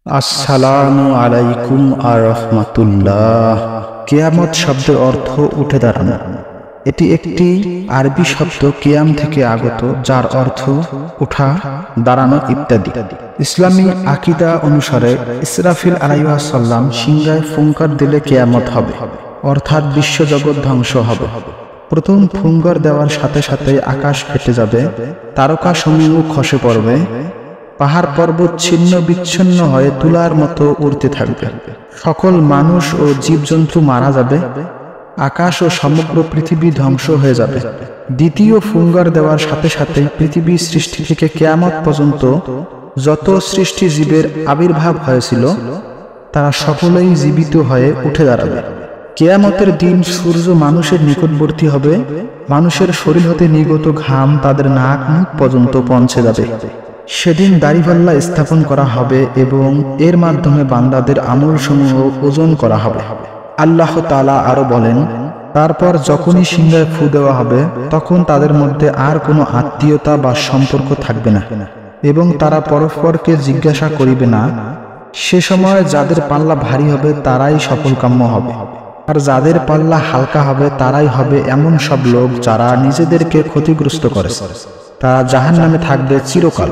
আসসালামু আলাইকুম আরহামাতুল্লাহ। কিয়ামত শব্দের অর্থ উঠে দাঁড়ানো। এটি একটি আরবি শব্দ কিয়াম থেকে আগত, যার অর্থ উঠা, দাঁড়ানো ইত্যাদি। ইসলামী আকীদা অনুসারে ইসরাফিল আলাইহিস সালাম সিংহায় ফুঙ্কার দিলে কিয়ামত হবে, অর্থাৎ বিশ্বজগৎ ধ্বংস হবে। প্রথম ফুঙ্কার দেওয়ার সাথে সাথে আকাশ ফেটে যাবে, তারকাসমূহ খসে পড়বে, পাহাড় পর্বত ছিন্ন বিচ্ছিন্ন হয়ে তুলার মতো উড়তে থাকবে, সকল মানুষ ও জীবজন্তু মারা যাবে, আকাশ ও সমগ্র পৃথিবী ধ্বংস হয়ে যাবে। দ্বিতীয় ফুঙ্কার দেওয়ার সাথে সাথে পৃথিবী সৃষ্টি থেকে কিয়ামত পর্যন্ত যত সৃষ্টি জীবের আবির্ভাব হয়েছিল তারা সকলেই জীবিত হয়ে উঠে দাঁড়াবে। কিয়ামতের দিন সূর্য মানুষের নিকটবর্তী হবে, মানুষের শরীর হতে নির্গত ঘাম তাদের নাক মুখ পর্যন্ত পৌঁছে যাবে। সেদিন দাড়িপাল্লা স্থাপন করা হবে এবং এর মাধ্যমে বান্দাদের আমলসমূহ ওজন করা হবে। আল্লাহ তাআলা আরো বলেন, তারপর যখনই সিংহায় ফু দেওয়া হবে তখন তাদের মধ্যে আর কোনো আত্মীয়তা বা সম্পর্ক থাকবে না এবং তারা পরস্পরকে জিজ্ঞাসা করিবে না। সে সময় যাদের পাল্লা ভারী হবে তারাই সফলকাম্য হবে, আর যাদের পাল্লা হালকা হবে তারাই হবে এমন সব লোক যারা নিজেদেরকে ক্ষতিগ্রস্ত করেছে। তারা জাহান্নামে থাকবে চিরকাল।